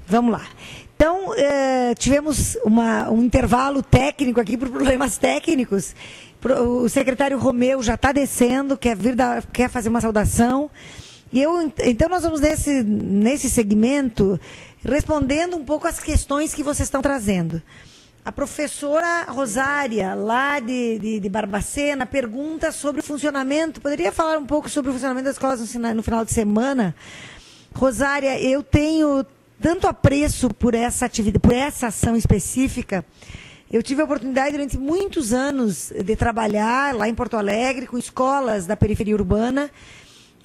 Vamos lá. Então, tivemos um intervalo técnico aqui por problemas técnicos. O secretário Romeu já está descendo, quer fazer uma saudação. Então, nós vamos nesse segmento respondendo um pouco as questões que vocês estão trazendo. A professora Rosária, lá de Barbacena, pergunta sobre o funcionamento. Poderia falar um pouco sobre o funcionamento das escolas no final de semana? Rosária, eu tenho tanto apreço por essa atividade, por essa ação específica. Eu tive a oportunidade durante muitos anos de trabalhar lá em Porto Alegre com escolas da periferia urbana,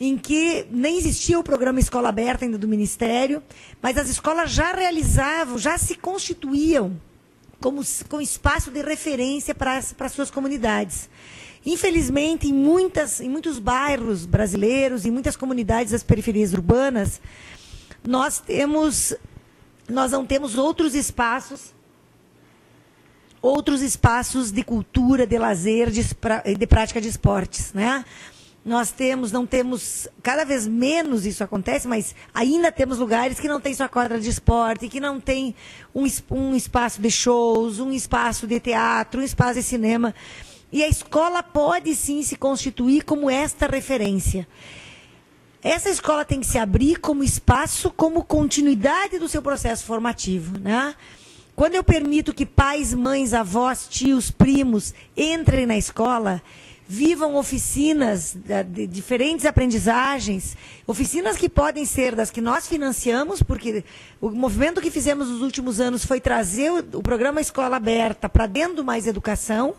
em que nem existia o programa Escola Aberta ainda do Ministério, mas as escolas já realizavam, já se constituíam como espaço de referência para as suas comunidades. Infelizmente, em muitos bairros brasileiros, em muitas comunidades das periferias urbanas, nós não temos outros espaços de cultura, de lazer, de prática de esportes, né? Não temos, cada vez menos isso acontece, mas ainda temos lugares que não tem só quadra de esporte, que não tem um espaço de shows, um espaço de teatro, um espaço de cinema. E a escola pode sim se constituir como esta referência. Essa escola tem que se abrir como espaço, como continuidade do seu processo formativo, né? Quando eu permito que pais, mães, avós, tios, primos entrem na escola, vivam oficinas de diferentes aprendizagens, oficinas que podem ser das que nós financiamos, porque o movimento que fizemos nos últimos anos foi trazer o programa Escola Aberta para dentro do Mais Educação,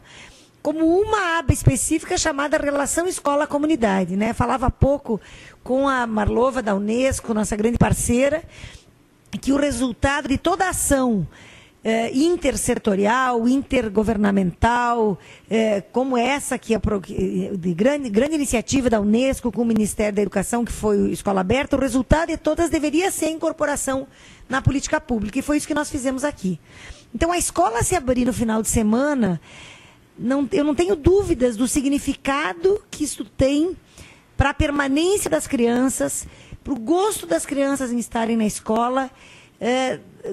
como uma aba específica chamada Relação Escola-Comunidade, né? Falava há pouco com a Marlova da Unesco, nossa grande parceira, que o resultado de toda a ação intersetorial, intergovernamental, como essa que é de grande iniciativa da Unesco com o Ministério da Educação, que foi o Escola Aberta, o resultado de todas deveria ser a incorporação na política pública, e foi isso que nós fizemos aqui. Então, a escola se abrir no final de semana, eu não tenho dúvidas do significado que isso tem para a permanência das crianças, para o gosto das crianças em estarem na escola,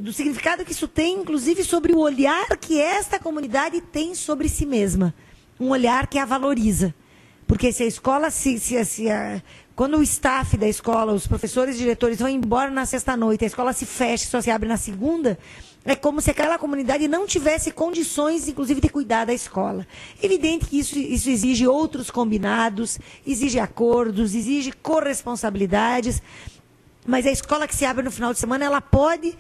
do significado que isso tem, inclusive, sobre o olhar que esta comunidade tem sobre si mesma. Um olhar que a valoriza. Porque se a escola, quando o staff da escola, os professores e diretores vão embora na sexta-noite, a escola se fecha e só se abre na segunda, é como se aquela comunidade não tivesse condições, inclusive, de cuidar da escola. Evidente que isso exige outros combinados, exige acordos, exige corresponsabilidades, mas a escola que se abre no final de semana, ela pode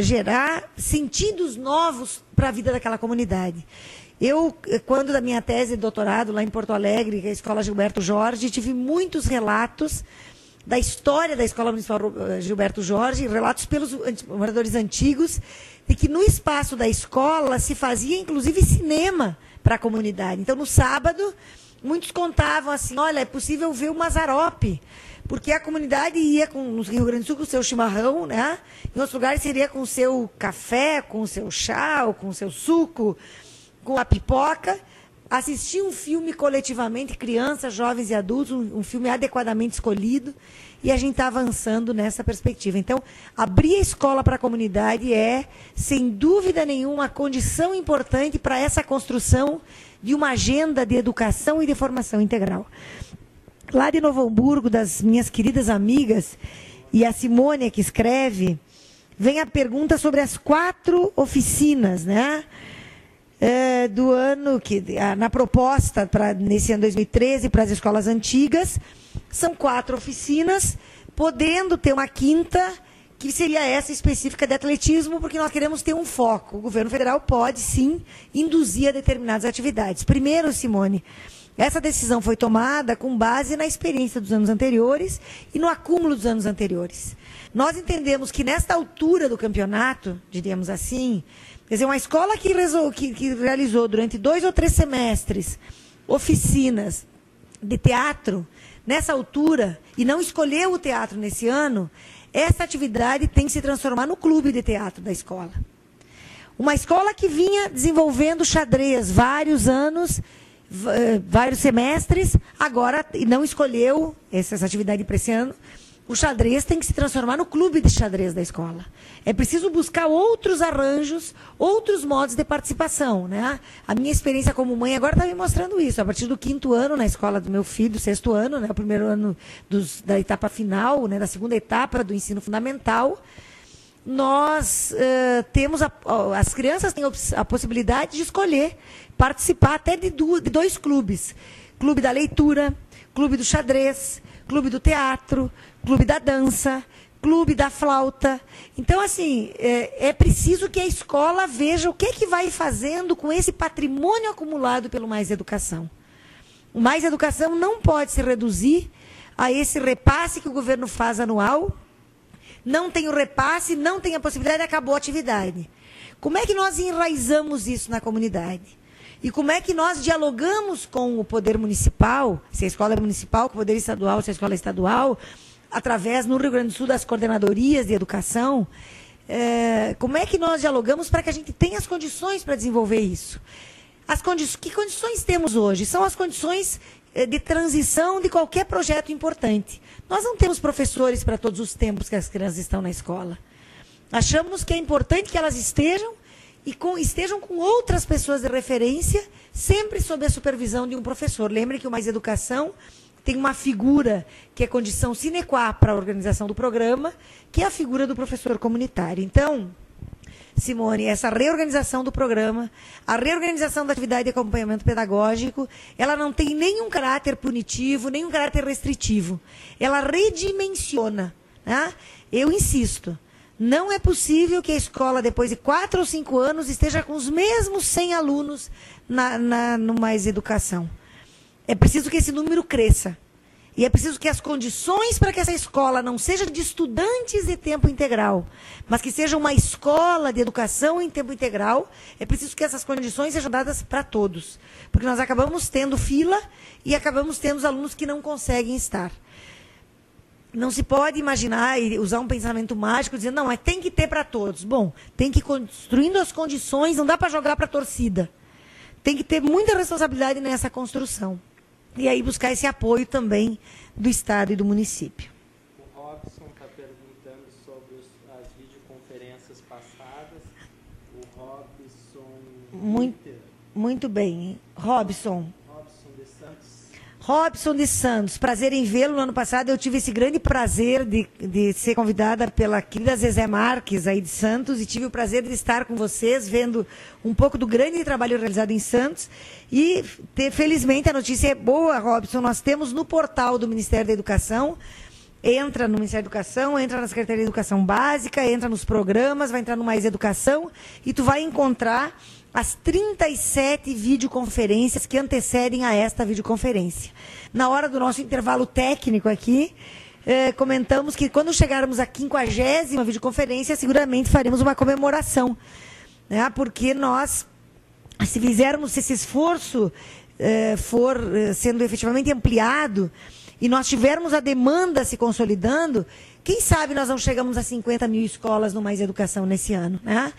gerar sentidos novos para a vida daquela comunidade. Eu, quando da minha tese de doutorado lá em Porto Alegre, que é a Escola Gilberto Jorge, tive muitos relatos da história da Escola Municipal Gilberto Jorge, relatos pelos moradores antigos, de que no espaço da escola se fazia, inclusive, cinema para a comunidade. Então, no sábado, muitos contavam assim, olha, é possível ver o Mazzaropi, porque a comunidade ia no Rio Grande do Sul com o seu chimarrão, né? Em outros lugares seria com o seu café, com o seu chá, ou com o seu suco, com a pipoca, assistir um filme coletivamente, crianças, jovens e adultos, um filme adequadamente escolhido, e a gente está avançando nessa perspectiva. Então, abrir a escola para a comunidade é, sem dúvida nenhuma, a condição importante para essa construção de uma agenda de educação e de formação integral. Lá de Novo Hamburgo, das minhas queridas amigas, e a Simone que escreve, vem a pergunta sobre as 4 oficinas, né? Do ano, na proposta nesse ano 2013 para as escolas antigas, são 4 oficinas, podendo ter uma 5ª, que seria essa específica de atletismo, porque nós queremos ter um foco. O governo federal pode, sim, induzir a determinadas atividades. Primeiro, Simone, essa decisão foi tomada com base na experiência dos anos anteriores e no acúmulo dos anos anteriores. Nós entendemos que, nesta altura do campeonato, diríamos assim, quer dizer, uma escola que realizou durante 2 ou 3 semestres oficinas de teatro, nessa altura, e não escolheu o teatro nesse ano, essa atividade tem que se transformar no clube de teatro da escola. Uma escola que vinha desenvolvendo xadrez vários anos, vários semestres, agora não escolheu essa atividade para esse ano, o xadrez tem que se transformar no clube de xadrez da escola. É preciso buscar outros arranjos, outros modos de participação, né? A minha experiência como mãe agora está me mostrando isso. A partir do 5º ano na escola do meu filho, 6º ano, né? O primeiro ano da etapa final, né? Da segunda etapa do ensino fundamental, nós temos as crianças têm a possibilidade de escolher participar até de 2 clubes. Clube da leitura, clube do xadrez, clube do teatro, clube da dança, clube da flauta. Então, assim, é preciso que a escola veja o que vai fazendo com esse patrimônio acumulado pelo Mais Educação. O Mais Educação não pode se reduzir a esse repasse que o governo faz anual. Não tem o repasse, não tem a possibilidade, acabou a atividade. Como é que nós enraizamos isso na comunidade? E como é que nós dialogamos com o poder municipal, se a escola é municipal, com o poder estadual, se a escola é estadual, através, no Rio Grande do Sul, das coordenadorias de educação, como é que nós dialogamos para que a gente tenha as condições para desenvolver isso? Que condições temos hoje? São as condições de transição de qualquer projeto importante. Nós não temos professores para todos os tempos que as crianças estão na escola. Achamos que é importante que elas estejam com outras pessoas de referência, sempre sob a supervisão de um professor. Lembre que o Mais Educação tem uma figura que é condição sine qua para a organização do programa, que é a figura do professor comunitário. Então, Simone, essa reorganização do programa, a reorganização da atividade de acompanhamento pedagógico, ela não tem nenhum caráter punitivo, nenhum caráter restritivo. Ela redimensiona, né? Eu insisto, não é possível que a escola, depois de 4 ou 5 anos, esteja com os mesmos 100 alunos no Mais Educação. É preciso que esse número cresça. E é preciso que as condições para que essa escola não seja de estudantes de tempo integral, mas que seja uma escola de educação em tempo integral, é preciso que essas condições sejam dadas para todos. Porque nós acabamos tendo fila e acabamos tendo os alunos que não conseguem estar. Não se pode imaginar e usar um pensamento mágico dizendo, não, mas tem que ter para todos. Bom, tem que ir construindo as condições, não dá para jogar para a torcida. Tem que ter muita responsabilidade nessa construção. E aí buscar esse apoio também do Estado e do município. O Robson está perguntando sobre as videoconferências passadas. O Robson... Muito bem. Robson de Santos, prazer em vê-lo. No ano passado eu tive esse grande prazer de ser convidada pela querida Zezé Marques, aí de Santos, e tive o prazer de estar com vocês, vendo um pouco do grande trabalho realizado em Santos. E, felizmente, a notícia é boa, Robson. Nós temos no portal do Ministério da Educação, entra no Ministério da Educação, entra na Secretaria de Educação Básica, entra nos programas, vai entrar no Mais Educação, e tu vai encontrar as 37 videoconferências que antecedem a esta videoconferência. Na hora do nosso intervalo técnico aqui, comentamos que quando chegarmos à 50ª videoconferência, seguramente faremos uma comemoração, né? Porque nós, se esse esforço for sendo efetivamente ampliado, e nós tivermos a demanda se consolidando, quem sabe nós não chegamos a 50 mil escolas no Mais Educação nesse ano, né?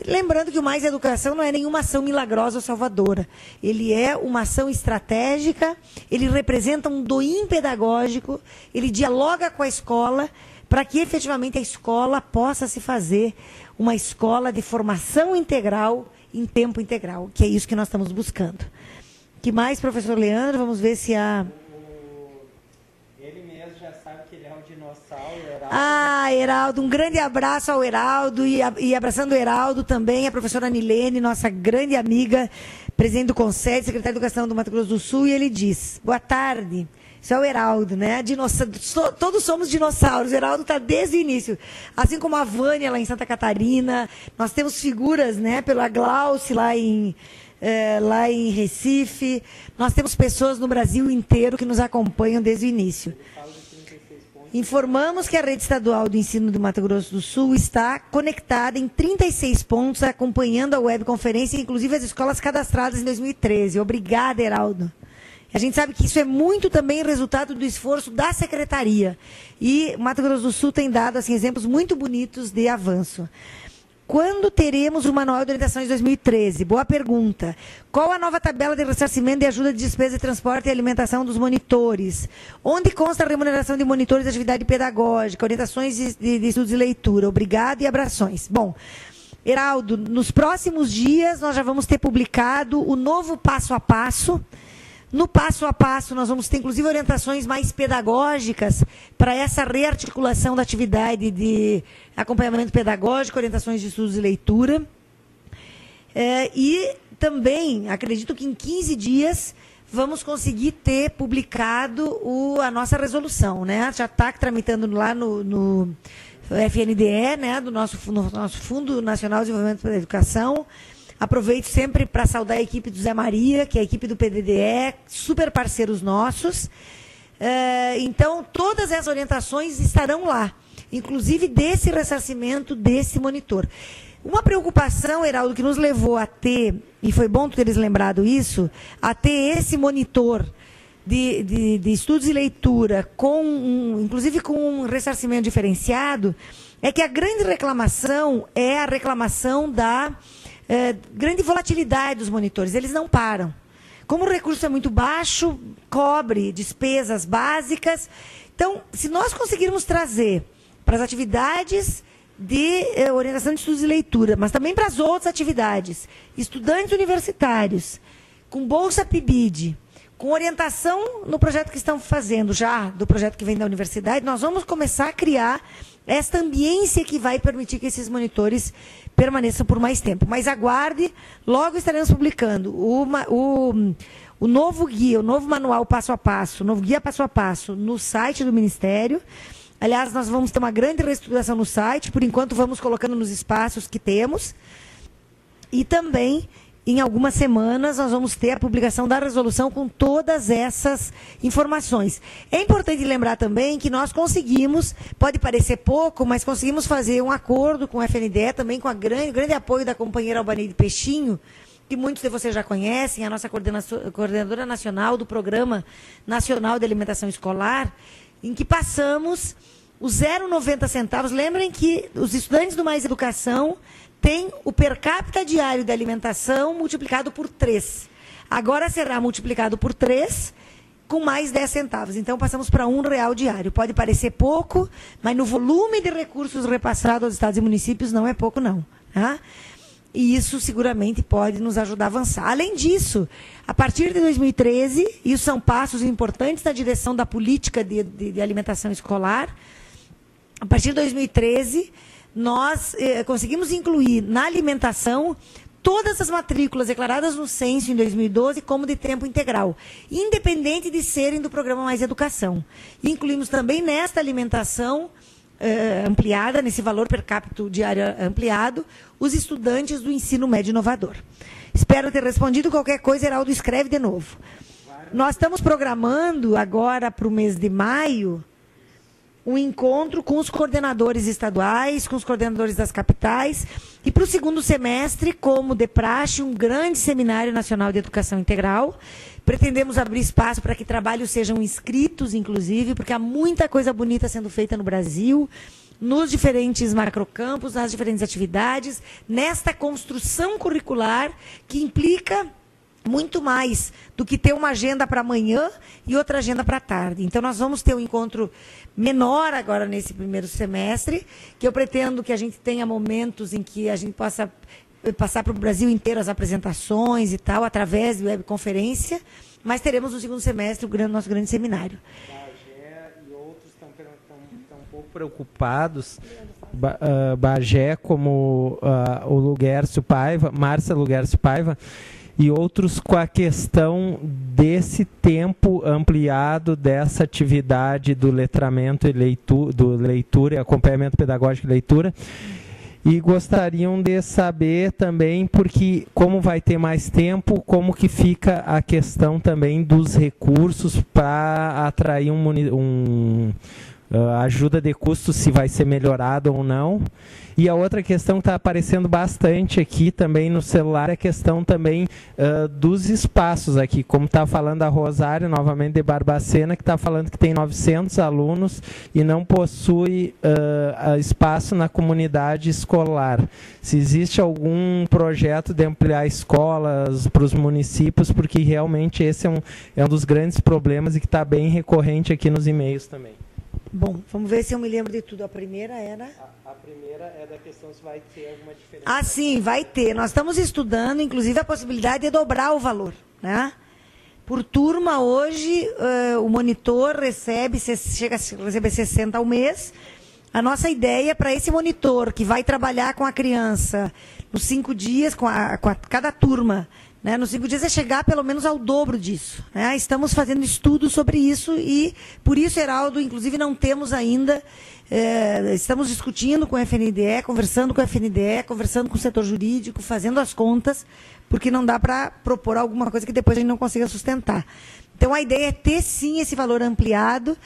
Lembrando que o Mais Educação não é nenhuma ação milagrosa ou salvadora. Ele é uma ação estratégica, ele representa um doim pedagógico, ele dialoga com a escola para que efetivamente a escola possa se fazer uma escola de formação integral em tempo integral, que é isso que nós estamos buscando. Que mais, professor Leandro? Vamos ver se há... Heraldo, um grande abraço ao Heraldo e abraçando o Heraldo também, a professora Nilene, nossa grande amiga, presidente do Conselho, secretária de Educação do Mato Grosso do Sul, e ele diz, boa tarde, isso é o Heraldo, né? Todos somos dinossauros, o Heraldo está desde o início, assim como a Vânia lá em Santa Catarina, nós temos figuras, né, pela Glauce lá em Recife, nós temos pessoas no Brasil inteiro que nos acompanham desde o início. Informamos que a rede estadual do ensino do Mato Grosso do Sul está conectada em 36 pontos, acompanhando a webconferência, inclusive as escolas cadastradas em 2013. Obrigada, Heraldo. A gente sabe que isso é muito também resultado do esforço da secretaria. E o Mato Grosso do Sul tem dado assim, exemplos muito bonitos de avanço. Quando teremos o Manual de Orientações 2013? Boa pergunta. Qual a nova tabela de ressarcimento de ajuda de despesa de transporte e alimentação dos monitores? Onde consta a remuneração de monitores de atividade pedagógica, orientações de estudos e leitura? Obrigado e abrações. Bom, Heraldo, nos próximos dias nós já vamos ter publicado o novo passo a passo. No passo a passo, nós vamos ter, inclusive, orientações mais pedagógicas para essa rearticulação da atividade de acompanhamento pedagógico, orientações de estudos e leitura. E também, acredito que em 15 dias, vamos conseguir ter publicado a nossa resolução, né? Já está tramitando lá no FNDE, né? do nosso Fundo Nacional de Desenvolvimento da Educação. Aproveito sempre para saudar a equipe do Zé Maria, que é a equipe do PDDE, super parceiros nossos. Então, todas essas orientações estarão lá, inclusive desse ressarcimento desse monitor. Uma preocupação, Heraldo, que nos levou a ter, e foi bom teres lembrado isso, a ter esse monitor de estudos e leitura, inclusive com um ressarcimento diferenciado, é que a grande reclamação é a reclamação da grande volatilidade dos monitores. Eles não param. Como o recurso é muito baixo, cobre despesas básicas. Então, se nós conseguirmos trazer para as atividades de orientação de estudos e leitura, mas também para as outras atividades, estudantes universitários, com bolsa PIBID, com orientação no projeto que estão fazendo já, do projeto que vem da universidade, nós vamos começar a criar esta ambiência que vai permitir que esses monitores permaneçam por mais tempo. Mas aguarde, logo estaremos publicando o novo guia, o novo manual passo a passo, o novo guia passo a passo no site do Ministério. Aliás, nós vamos ter uma grande reestruturação no site, por enquanto vamos colocando nos espaços que temos. E também, em algumas semanas, nós vamos ter a publicação da resolução com todas essas informações. É importante lembrar também que nós conseguimos, pode parecer pouco, mas conseguimos fazer um acordo com o FNDE, também com o grande apoio da companheira Albaneide Peixinho, que muitos de vocês já conhecem, a nossa coordenadora nacional do Programa Nacional de Alimentação Escolar, em que passamos os 0,90 centavos. Lembrem que os estudantes do Mais Educação tem o per capita diário de alimentação multiplicado por 3. Agora será multiplicado por 3 com mais 10 centavos. Então, passamos para R$1 diário. Pode parecer pouco, mas no volume de recursos repassados aos estados e municípios não é pouco, não. Tá? E isso seguramente pode nos ajudar a avançar. Além disso, a partir de 2013, isso são passos importantes na direção da política de alimentação escolar, a partir de 2013... nós conseguimos incluir na alimentação todas as matrículas declaradas no censo em 2012 como de tempo integral, independente de serem do programa Mais Educação. E incluímos também nesta alimentação ampliada, nesse valor per capita diário ampliado, os estudantes do ensino médio inovador. Espero ter respondido. Qualquer coisa, Heraldo, escreve de novo. Nós estamos programando agora para o mês de maio um encontro com os coordenadores estaduais, com os coordenadores das capitais, e para o segundo semestre, como de praxe, um grande seminário nacional de educação integral. Pretendemos abrir espaço para que trabalhos sejam inscritos, inclusive, porque há muita coisa bonita sendo feita no Brasil, nos diferentes macrocampos, nas diferentes atividades, nesta construção curricular que implica muito mais do que ter uma agenda para amanhã e outra agenda para tarde. Então, nós vamos ter um encontro menor agora nesse primeiro semestre, que eu pretendo que a gente tenha momentos em que a gente possa passar para o Brasil inteiro as apresentações e tal, através de webconferência, mas teremos no segundo semestre o nosso grande seminário. Bagé e outros estão um pouco preocupados. Bagé, como o Luguércio Paiva, Márcia Luguércio Paiva, e outros com a questão desse tempo ampliado dessa atividade do letramento e leitura e acompanhamento pedagógico e leitura. E gostariam de saber também, porque como vai ter mais tempo, como que fica a questão também dos recursos para atrair ajuda de custo, se vai ser melhorado ou não. E a outra questão que está aparecendo bastante aqui também no celular é a questão também dos espaços aqui. Como está falando a Rosário, novamente de Barbacena, que está falando que tem 900 alunos e não possui espaço na comunidade escolar. Se existe algum projeto de ampliar escolas para os municípios, porque realmente esse é um dos grandes problemas e que está bem recorrente aqui nos e-mails também. Bom, vamos ver se eu me lembro de tudo. A primeira era... A primeira é da questão se vai ter alguma diferença. Ah, sim, vai ter. Nós estamos estudando, inclusive, a possibilidade de dobrar o valor, né? Por turma, hoje, o monitor chega a receber 60 ao mês. A nossa ideia para esse monitor, que vai trabalhar com a criança nos 5 dias, com cada turma, né, nos 5 dias, é chegar pelo menos ao dobro disso. Né? Estamos fazendo estudos sobre isso e, por isso, Heraldo, inclusive, não temos ainda... estamos discutindo com o FNDE, conversando com o FNDE, conversando com o setor jurídico, fazendo as contas, porque não dá para propor alguma coisa que depois a gente não consiga sustentar. Então, a ideia é ter, sim, esse valor ampliado.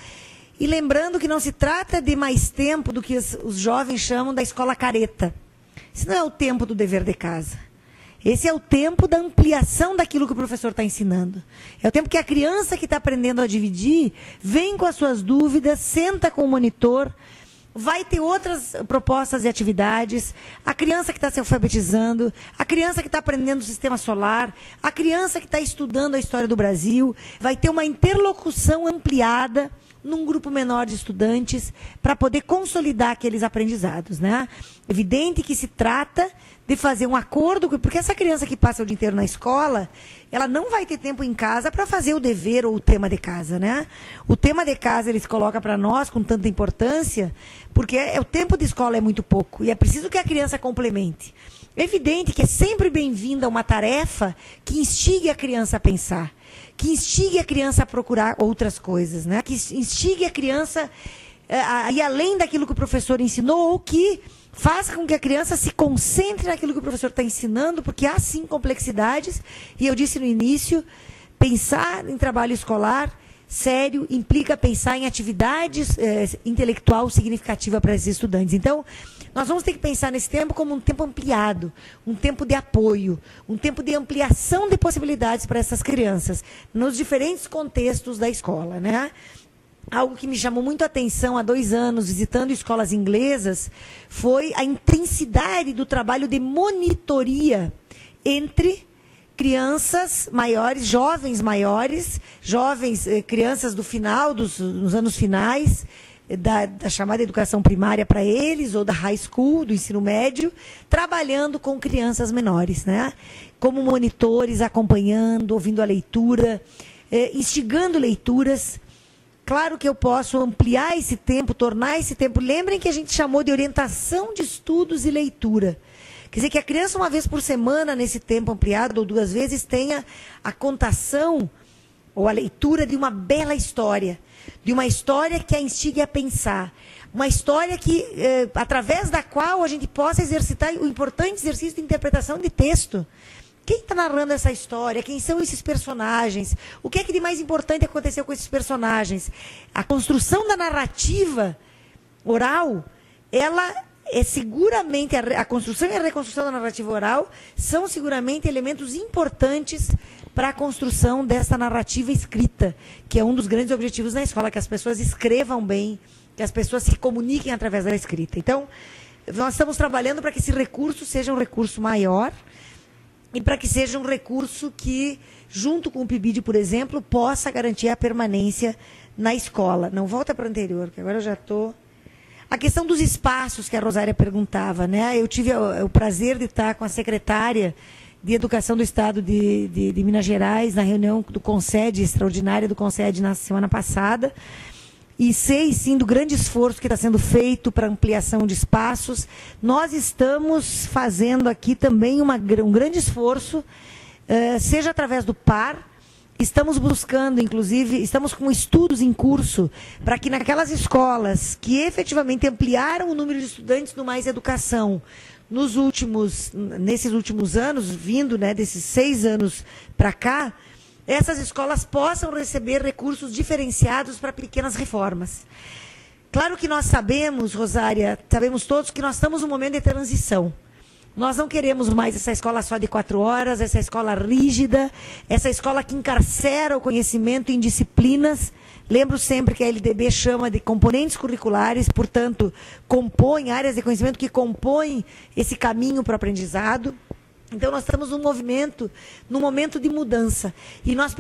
E lembrando que não se trata de mais tempo do que os jovens chamam da escola careta. Isso não é o tempo do dever de casa. Esse é o tempo da ampliação daquilo que o professor está ensinando. É o tempo que a criança que está aprendendo a dividir vem com as suas dúvidas, senta com o monitor, vai ter outras propostas e atividades, a criança que está se alfabetizando, a criança que está aprendendo o sistema solar, a criança que está estudando a história do Brasil, vai ter uma interlocução ampliada num grupo menor de estudantes para poder consolidar aqueles aprendizados, né? Evidente que se trata de fazer um acordo, porque essa criança que passa o dia inteiro na escola, ela não vai ter tempo em casa para fazer o dever ou o tema de casa, né? O tema de casa ele se coloca para nós com tanta importância, porque o tempo de escola é muito pouco e é preciso que a criança complemente. É evidente que é sempre bem-vinda uma tarefa que instigue a criança a pensar, que instigue a criança a procurar outras coisas, né? Que instigue a criança a ir além daquilo que o professor ensinou ou que faça com que a criança se concentre naquilo que o professor está ensinando, porque há sim complexidades, e eu disse no início, pensar em trabalho escolar sério implica pensar em atividades intelectual significativa para esses estudantes. Então, nós vamos ter que pensar nesse tempo como um tempo ampliado, um tempo de apoio, um tempo de ampliação de possibilidades para essas crianças, nos diferentes contextos da escola, né? Algo que me chamou muito a atenção há 2 anos, visitando escolas inglesas, foi a intensidade do trabalho de monitoria entre crianças maiores, crianças do final, nos anos finais, da chamada educação primária para eles, ou da high school, do ensino médio, trabalhando com crianças menores, né? Como monitores, acompanhando, ouvindo a leitura, instigando leituras. Claro que eu posso ampliar esse tempo, tornar esse tempo. Lembrem que a gente chamou de orientação de estudos e leitura. Quer dizer, que a criança, uma vez por semana, nesse tempo ampliado, ou 2 vezes, tenha a contação ou a leitura de uma bela história. De uma história que a instigue a pensar. Uma história que, através da qual a gente possa exercitar o importante exercício de interpretação de texto. Quem está narrando essa história? Quem são esses personagens? O que é que de mais importante aconteceu com esses personagens? A construção da narrativa oral, ela é seguramente, a construção e a reconstrução da narrativa oral são seguramente elementos importantes para a construção dessa narrativa escrita, que é um dos grandes objetivos na escola, que as pessoas escrevam bem, que as pessoas se comuniquem através da escrita. Então, nós estamos trabalhando para que esse recurso seja um recurso maior, e para que seja um recurso que, junto com o PIBID, por exemplo, possa garantir a permanência na escola. Não volta para o anterior, que agora eu já estou... A questão dos espaços que a Rosária perguntava, né? Eu tive o prazer de estar com a secretária de Educação do Estado de Minas Gerais, na reunião do CONSED, extraordinária do CONSED, na semana passada, e sei, sim, do grande esforço que está sendo feito para ampliação de espaços. Nós estamos fazendo aqui também um grande esforço, seja através do PAR, estamos buscando, inclusive, estamos com estudos em curso para que naquelas escolas que efetivamente ampliaram o número de estudantes no Mais Educação, nesses últimos anos, vindo, né, desses 6 anos para cá, essas escolas possam receber recursos diferenciados para pequenas reformas. Claro que nós sabemos, Rosária, sabemos todos que nós estamos num momento de transição. Nós não queremos mais essa escola só de 4 horas, essa escola rígida, essa escola que encarcera o conhecimento em disciplinas. Lembro sempre que a LDB chama de componentes curriculares, portanto, compõe áreas de conhecimento que compõem esse caminho para o aprendizado. Então, nós estamos num momento de mudança. E nós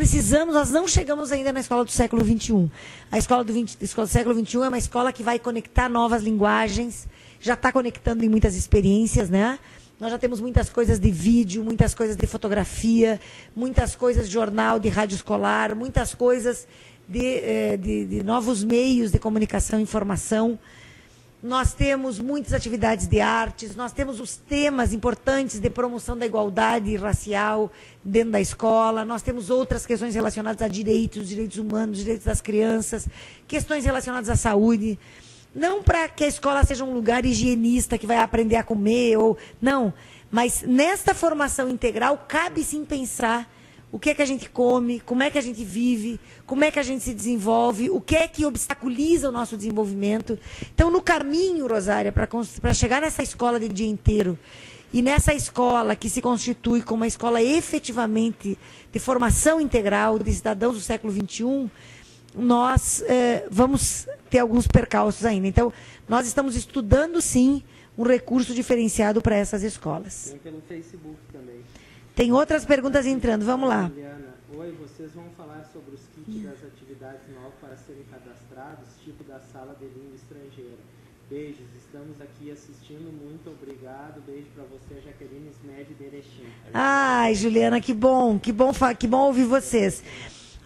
não chegamos ainda na escola do século XXI. A escola do século XXI é uma escola que vai conectar novas linguagens, já está conectando em muitas experiências, né? Nós já temos muitas coisas de vídeo, muitas coisas de fotografia, muitas coisas de jornal, de rádio escolar, muitas coisas de novos meios de comunicação e informação. Nós temos muitas atividades de artes, nós temos os temas importantes de promoção da igualdade racial dentro da escola, nós temos outras questões relacionadas a direitos humanos, direitos das crianças, questões relacionadas à saúde. Não para que a escola seja um lugar higienista que vai aprender a comer, não, mas nesta formação integral cabe sim pensar o que é que a gente come, como é que a gente vive, como é que a gente se desenvolve, o que é que obstaculiza o nosso desenvolvimento. Então, no caminho, Rosária, para chegar nessa escola de dia inteiro, e nessa escola que se constitui como uma escola efetivamente de formação integral de cidadãos do século XXI, nós vamos ter alguns percalços ainda. Então, nós estamos estudando, sim, um recurso diferenciado para essas escolas. Tem pelo Facebook também. Tem outras perguntas entrando, vamos lá. Juliana, oi, vocês vão falar sobre os kits das atividades novas para serem cadastrados, tipo da sala de língua estrangeira. Beijos, estamos aqui assistindo, muito obrigado. Beijo para você, Jaqueline Smed de Erechim. Ai, Juliana, que bom ouvir vocês.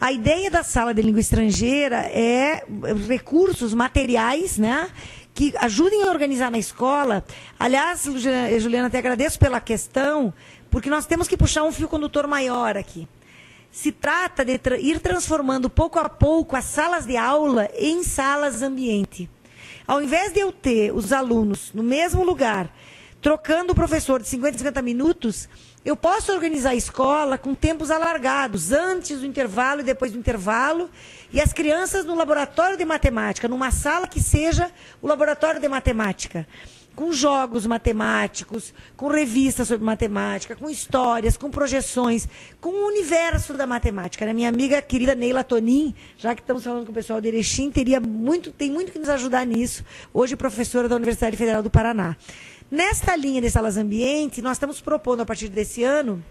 A ideia da sala de língua estrangeira é recursos materiais, né, que ajudem a organizar na escola. Aliás, Juliana, te agradeço pela questão, porque nós temos que puxar um fio condutor maior aqui. Se trata de ir transformando pouco a pouco as salas de aula em salas ambiente. Ao invés de eu ter os alunos no mesmo lugar, trocando o professor de 50 em 50 minutos, eu posso organizar a escola com tempos alargados, antes do intervalo e depois do intervalo, e as crianças no laboratório de matemática, numa sala que seja o laboratório de matemática, com jogos matemáticos, com revistas sobre matemática, com histórias, com projeções, com o universo da matemática. Minha amiga querida Neila Tonin, já que estamos falando com o pessoal de Erechim, tem muito que nos ajudar nisso, hoje professora da Universidade Federal do Paraná. Nesta linha de salas ambiente, nós estamos propondo, a partir desse ano,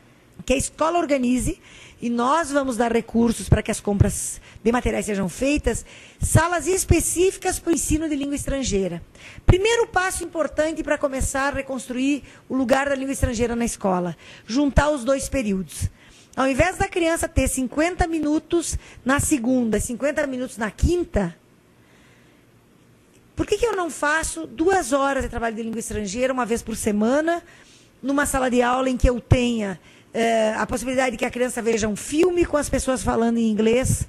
que a escola organize, e nós vamos dar recursos para que as compras de materiais sejam feitas, salas específicas para o ensino de língua estrangeira. Primeiro passo importante para começar a reconstruir o lugar da língua estrangeira na escola, juntar os 2 períodos. Ao invés da criança ter 50 minutos na segunda, 50 minutos na quinta, por que eu não faço 2 horas de trabalho de língua estrangeira, uma vez por semana, numa sala de aula em que eu tenha a possibilidade de que a criança veja um filme com as pessoas falando em inglês,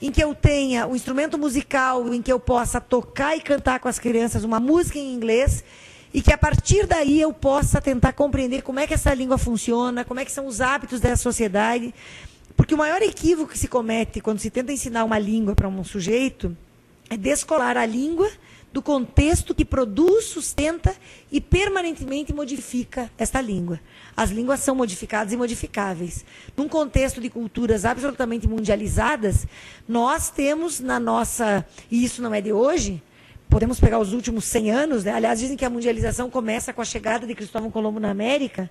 em que eu tenha um instrumento musical, em que eu possa tocar e cantar com as crianças uma música em inglês, e que a partir daí eu possa tentar compreender como é que essa língua funciona, como é que são os hábitos dessa sociedade. Porque o maior equívoco que se comete quando se tenta ensinar uma língua para um sujeito é descolar a língua do contexto que produz, sustenta e permanentemente modifica esta língua. As línguas são modificadas e modificáveis. Num contexto de culturas absolutamente mundializadas, nós temos na nossa, e isso não é de hoje, podemos pegar os últimos 100 anos, né? Aliás, dizem que a mundialização começa com a chegada de Cristóvão Colombo na América,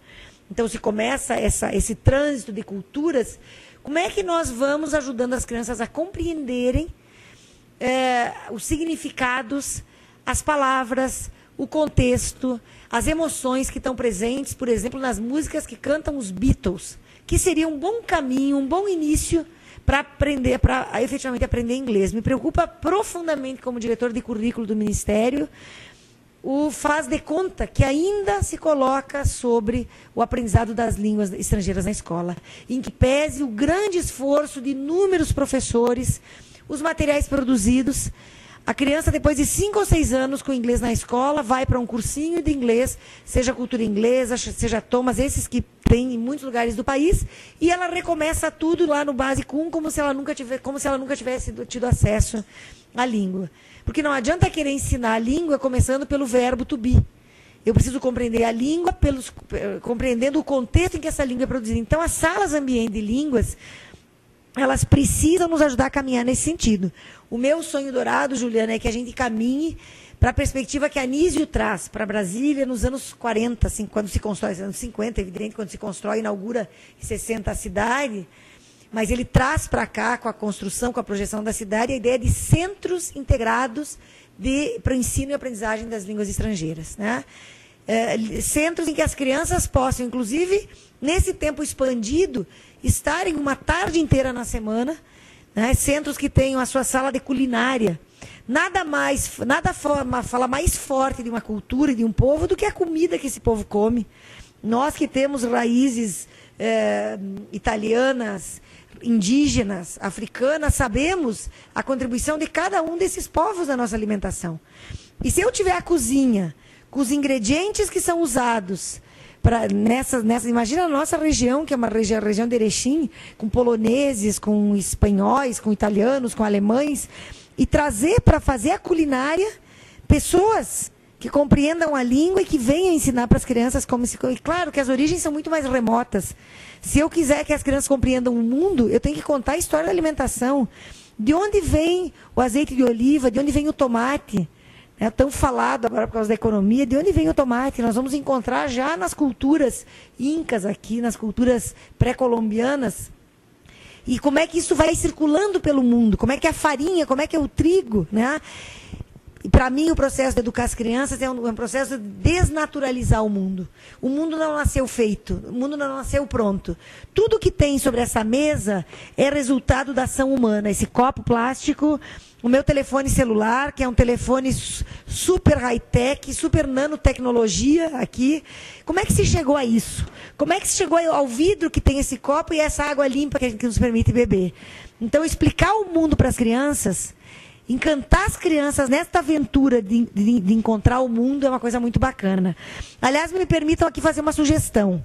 então se começa esse trânsito de culturas, como é que nós vamos ajudando as crianças a compreenderem os significados, as palavras, o contexto, as emoções que estão presentes, por exemplo, nas músicas que cantam os Beatles, que seria um bom caminho, um bom início para aprender, para efetivamente aprender inglês. Me preocupa profundamente, como diretor de currículo do Ministério, o faz de conta que ainda se coloca sobre o aprendizado das línguas estrangeiras na escola, em que pese o grande esforço de inúmeros professores, os materiais produzidos. A criança, depois de 5 ou 6 anos com inglês na escola, vai para um cursinho de inglês, seja cultura inglesa, seja Thomas, esses que tem em muitos lugares do país, e ela recomeça tudo lá no Básico 1 como se ela nunca tivesse tido acesso à língua. Porque não adianta querer ensinar a língua começando pelo verbo to be. Eu preciso compreender a língua compreendendo o contexto em que essa língua é produzida. Então, as salas ambiente de línguas, elas precisam nos ajudar a caminhar nesse sentido. O meu sonho dourado, Juliana, é que a gente caminhe para a perspectiva que a Anísio traz para Brasília nos anos 40, assim, quando se constrói, anos 50, evidente, quando se constrói, inaugura em 60 a cidade, mas ele traz para cá, com a construção, com a projeção da cidade, a ideia de centros integrados para o ensino e aprendizagem das línguas estrangeiras, né? Centros em que as crianças possam, inclusive, nesse tempo expandido, estarem uma tarde inteira na semana, né? Centros que tenham a sua sala de culinária. Nada fala mais forte de uma cultura e de um povo do que a comida que esse povo come. Nós que temos raízes italianas, indígenas, africanas, sabemos a contribuição de cada um desses povos na nossa alimentação. E se eu tiver a cozinha com os ingredientes que são usados imagina a nossa região, que é uma região de Erechim, com poloneses, com espanhóis, com italianos, com alemães, e trazer para fazer a culinária pessoas que compreendam a língua e que venham ensinar para as crianças como se... E claro que as origens são muito mais remotas. Se eu quiser que as crianças compreendam o mundo, eu tenho que contar a história da alimentação. De onde vem o azeite de oliva, de onde vem o tomate? É tão falado agora por causa da economia, de onde vem o tomate? Nós vamos encontrar já nas culturas incas aqui, nas culturas pré-colombianas. E como é que isso vai circulando pelo mundo? Como é que é a farinha, como é que é o trigo, né? E para mim o processo de educar as crianças é um processo de desnaturalizar o mundo. O mundo não nasceu feito, o mundo não nasceu pronto. Tudo que tem sobre essa mesa é resultado da ação humana. Esse copo plástico, o meu telefone celular, que é um telefone super high-tech, super nanotecnologia aqui. Como é que se chegou a isso? Como é que se chegou ao vidro que tem esse copo e essa água limpa que nos permite beber? Então, explicar o mundo para as crianças, encantar as crianças nesta aventura de encontrar o mundo é uma coisa muito bacana. Aliás, me permitam aqui fazer uma sugestão.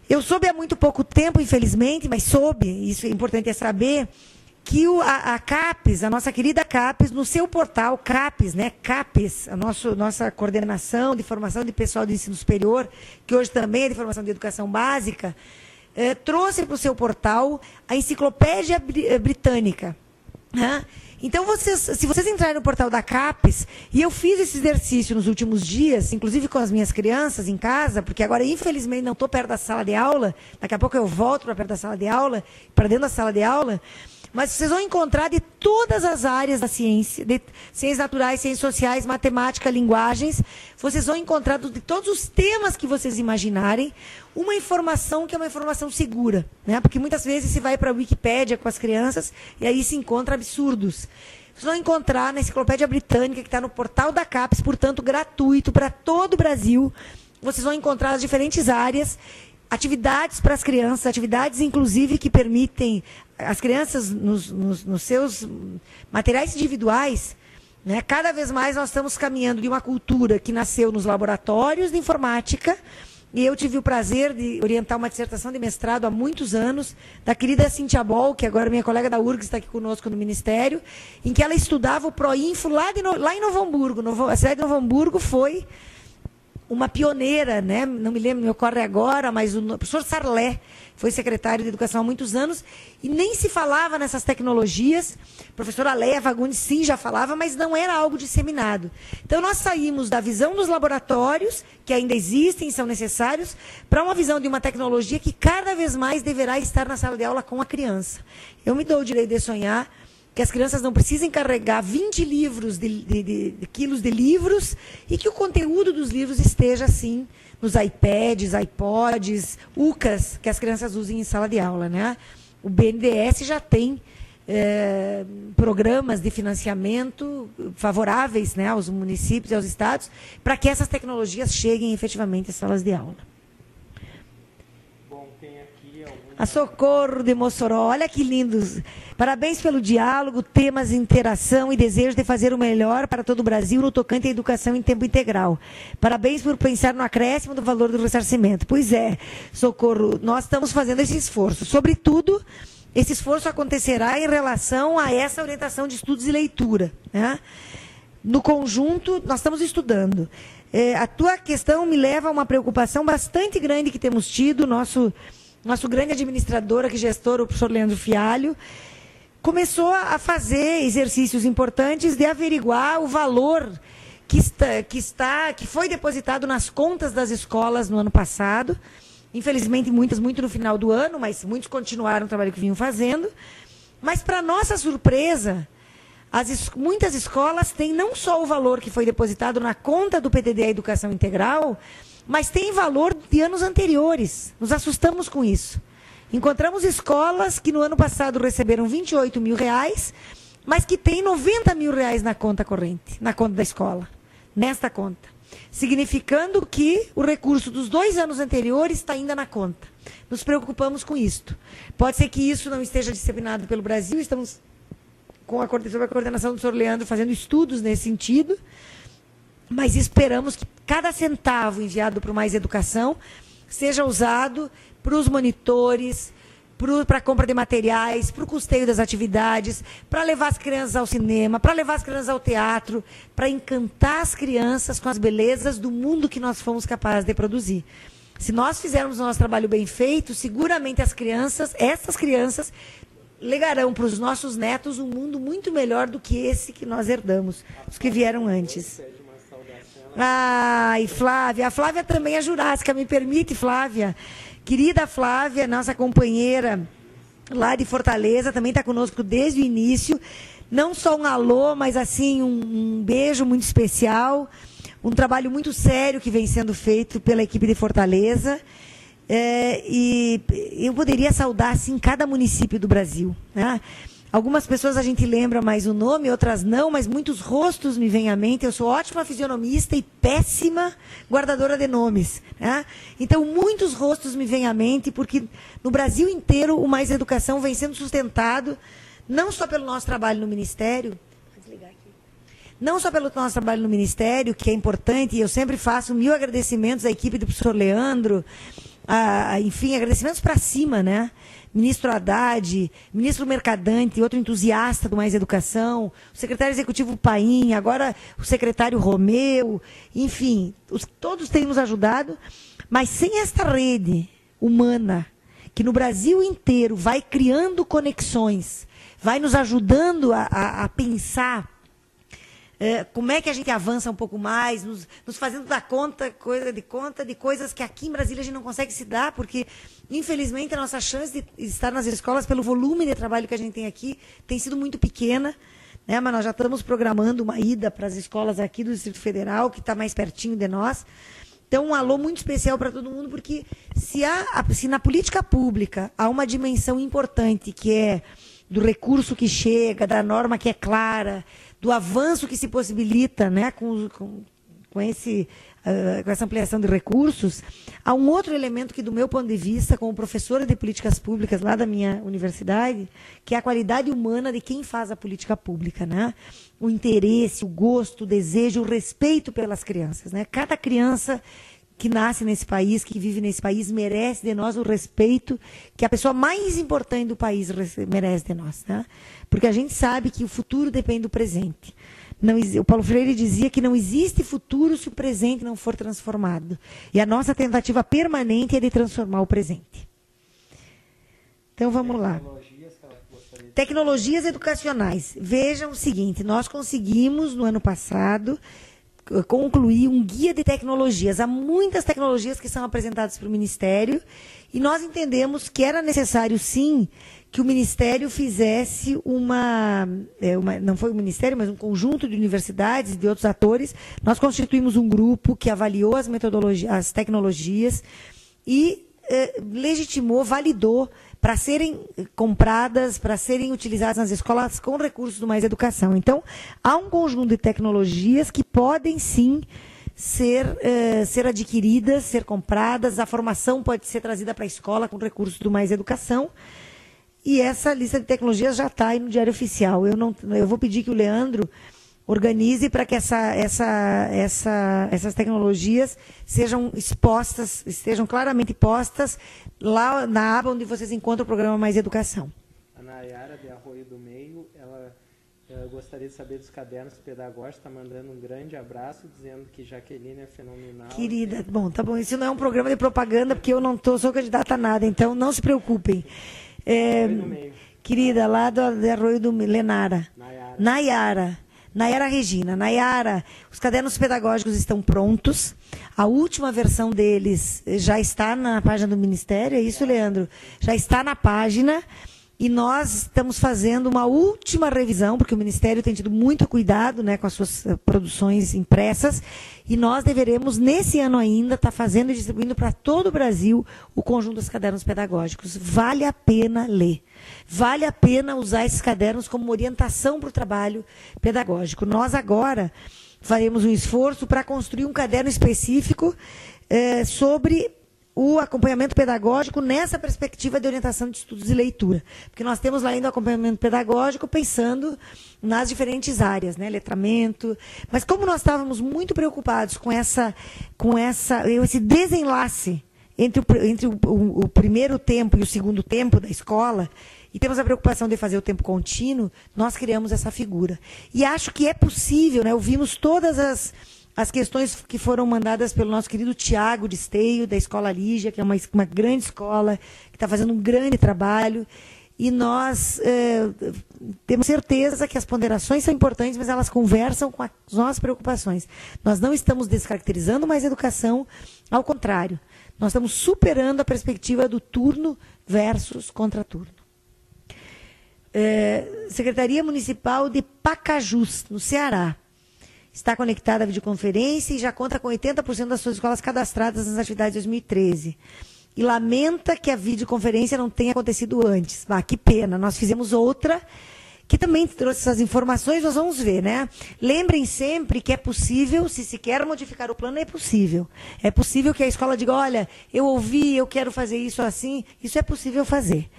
Eu soube há muito pouco tempo, infelizmente, mas soube, isso é importante saber, que a CAPES, a nossa querida CAPES, no seu portal CAPES, né, CAPES, a nossa coordenação de formação de pessoal de ensino superior, que hoje também é de formação de educação básica, trouxe para o seu portal a Enciclopédia Britânica. Né? Então, se vocês entrarem no portal da CAPES, e eu fiz esse exercício nos últimos dias, inclusive com as minhas crianças em casa, porque agora, infelizmente, não estou perto da sala de aula, daqui a pouco eu volto para perto da sala de aula, para dentro da sala de aula, mas vocês vão encontrar de todas as áreas da ciência, de ciências naturais, ciências sociais, matemática, linguagens, vocês vão encontrar de todos os temas que vocês imaginarem, uma informação que é uma informação segura, né? Porque muitas vezes se vai para a Wikipédia com as crianças e aí se encontra absurdos. Vocês vão encontrar na Enciclopédia Britânica, que está no portal da CAPES, portanto, gratuito para todo o Brasil. Vocês vão encontrar as diferentes áreas, atividades para as crianças, atividades, inclusive, que permitem as crianças, nos seus materiais individuais, né? Cada vez mais nós estamos caminhando de uma cultura que nasceu nos laboratórios de informática, e eu tive o prazer de orientar uma dissertação de mestrado há muitos anos, da querida Cíntia Boll, que agora minha colega da URGS está aqui conosco no Ministério, em que ela estudava o Proinfo lá em Novo Hamburgo. A cidade de Novo Hamburgo foi uma pioneira, né? Não me lembro, me ocorre agora, mas o professor Sarlé foi secretário de Educação há muitos anos, e nem se falava nessas tecnologias. A professora Leia Fagundes, sim, já falava, mas não era algo disseminado. Então, nós saímos da visão dos laboratórios, que ainda existem e são necessários, para uma visão de uma tecnologia que cada vez mais deverá estar na sala de aula com a criança. Eu me dou o direito de sonhar que as crianças não precisem carregar 20 quilos de livros e que o conteúdo dos livros esteja, assim, nos iPads, iPods, UCAs, que as crianças usem em sala de aula, né? O BNDES já tem programas de financiamento favoráveis, né, aos municípios e aos estados, para que essas tecnologias cheguem efetivamente às salas de aula. Bom, tem aqui A Socorro de Mossoró, olha que lindos. Parabéns pelo diálogo, temas, interação e desejo de fazer o melhor para todo o Brasil no tocante à educação em tempo integral. Parabéns por pensar no acréscimo do valor do ressarcimento. Pois é, Socorro, nós estamos fazendo esse esforço. Sobretudo, esse esforço acontecerá em relação a essa orientação de estudos e leitura, né? No conjunto, nós estamos estudando. A tua questão me leva a uma preocupação bastante grande que temos tido. Nosso grande administrador, aqui gestor, o professor Leandro Fialho, começou a fazer exercícios importantes de averiguar o valor que foi depositado nas contas das escolas no ano passado. Infelizmente, muitas muito no final do ano, mas muitos continuaram o trabalho que vinham fazendo. Mas, para nossa surpresa, muitas escolas têm não só o valor que foi depositado na conta do PDD, a Educação Integral, mas tem valor de anos anteriores. Nos assustamos com isso. Encontramos escolas que no ano passado receberam R$28 mil, mas que têm R$90 mil na conta corrente, na conta da escola, nesta conta. Significando que o recurso dos 2 anos anteriores está ainda na conta. Nos preocupamos com isto. Pode ser que isso não esteja disseminado pelo Brasil, estamos sob a coordenação do senhor Leandro fazendo estudos nesse sentido, mas esperamos que cada centavo enviado para o Mais Educação seja usado para os monitores, para a compra de materiais, para o custeio das atividades, para levar as crianças ao cinema, para levar as crianças ao teatro, para encantar as crianças com as belezas do mundo que nós fomos capazes de produzir. Se nós fizermos o nosso trabalho bem feito, seguramente essas crianças, legarão para os nossos netos um mundo muito melhor do que esse que nós herdamos, os que vieram antes. E Flávia. A Flávia também é jurássica, me permite, Flávia. Querida Flávia, nossa companheira lá de Fortaleza, também está conosco desde o início. Não só um alô, mas assim um beijo muito especial. Um trabalho muito sério que vem sendo feito pela equipe de Fortaleza. E eu poderia saudar, assim, cada município do Brasil, né? Algumas pessoas a gente lembra mais o nome, outras não, mas muitos rostos me vêm à mente. Eu sou ótima fisionomista e péssima guardadora de nomes, né? Então, muitos rostos me vêm à mente, porque no Brasil inteiro o Mais Educação vem sendo sustentado, não só pelo nosso trabalho no Ministério, não só pelo nosso trabalho no Ministério, que é importante, e eu sempre faço 1000 agradecimentos à equipe do professor Leandro, enfim, agradecimentos para cima, né? Ministro Haddad, ministro Mercadante, outro entusiasta do Mais Educação, o secretário executivo Paim, agora o secretário Romeu, enfim, todos têm nos ajudado, mas sem esta rede humana, que no Brasil inteiro vai criando conexões, vai nos ajudando a pensar como é que a gente avança um pouco mais, nos fazendo dar conta de coisas que aqui em Brasília a gente não consegue se dar, porque, infelizmente, a nossa chance de estar nas escolas, pelo volume de trabalho que a gente tem aqui, tem sido muito pequena, né? Mas nós já estamos programando uma ida para as escolas aqui do Distrito Federal, que está mais pertinho de nós. Então, um alô muito especial para todo mundo, porque se na política pública há uma dimensão importante, que é do recurso que chega, da norma que é clara, do avanço que se possibilita, né, com essa ampliação de recursos, há um outro elemento que, do meu ponto de vista, como professora de políticas públicas lá da minha universidade, que é a qualidade humana de quem faz a política pública, né? O interesse, o gosto, o desejo, o respeito pelas crianças, né? Cada criança que nasce nesse país, que vive nesse país, merece de nós o respeito que a pessoa mais importante do país merece de nós, né? Porque a gente sabe que o futuro depende do presente. O Paulo Freire dizia que não existe futuro se o presente não for transformado. E a nossa tentativa permanente é de transformar o presente. Então, vamos lá. Tecnologias educacionais. Vejam o seguinte, nós conseguimos, no ano passado, concluir um guia de tecnologias. Há muitas tecnologias que são apresentadas para o Ministério e nós entendemos que era necessário, sim, que o Ministério fizesse não foi o Ministério, mas um conjunto de universidades e de outros atores. Nós constituímos um grupo que avaliou as tecnologias e legitimou, validou para serem compradas, para serem utilizadas nas escolas com recursos do Mais Educação. Então, há um conjunto de tecnologias que podem, sim, ser adquiridas, ser compradas. A formação pode ser trazida para a escola com recursos do Mais Educação. E essa lista de tecnologias já está aí no Diário Oficial. Eu vou pedir que o Leandro organize para que essas tecnologias sejam expostas, estejam claramente postas lá na aba onde vocês encontram o programa Mais Educação. A Nayara de Arroio do Meio, ela gostaria de saber dos cadernos pedagógicos, está mandando um grande abraço, dizendo que Jaqueline é fenomenal. Querida, bom, tá bom, isso não é um programa de propaganda, porque eu não sou candidata a nada, então não se preocupem. Querida, lá de Arroio do Meio, Lenara. Nayara Regina. Nayara, os cadernos pedagógicos estão prontos. A última versão deles já está na página do Ministério, é isso, Leandro? Já está na página. E nós estamos fazendo uma última revisão, porque o Ministério tem tido muito cuidado, né, com as suas produções impressas, e nós deveremos, nesse ano ainda, estar fazendo e distribuindo para todo o Brasil o conjunto dos cadernos pedagógicos. Vale a pena ler. Vale a pena usar esses cadernos como orientação para o trabalho pedagógico. Nós agora faremos um esforço para construir um caderno específico sobre o acompanhamento pedagógico nessa perspectiva de orientação de estudos e leitura. Porque nós temos lá ainda o acompanhamento pedagógico pensando nas diferentes áreas, né? Letramento. Mas como nós estávamos muito preocupados com esse desenlace entre o primeiro tempo e o segundo tempo da escola, e temos a preocupação de fazer o tempo contínuo, nós criamos essa figura. E acho que é possível, né? Ouvimos todas as questões que foram mandadas pelo nosso querido Tiago de Esteio, da Escola Lígia, que é uma grande escola, que está fazendo um grande trabalho. E nós temos certeza que as ponderações são importantes, mas elas conversam com as nossas preocupações. Nós não estamos descaracterizando mais educação, ao contrário. Nós estamos superando a perspectiva do turno versus contraturno. Secretaria Municipal de Pacajus, no Ceará. Está conectada à videoconferência e já conta com 80% das suas escolas cadastradas nas atividades de 2013. E lamenta que a videoconferência não tenha acontecido antes. Que pena, nós fizemos outra que também trouxe essas informações, nós vamos ver, né? Lembrem sempre que é possível, se se quer modificar o plano, é possível. É possível que a escola diga, olha, eu ouvi, eu quero fazer isso assim, isso é possível fazer.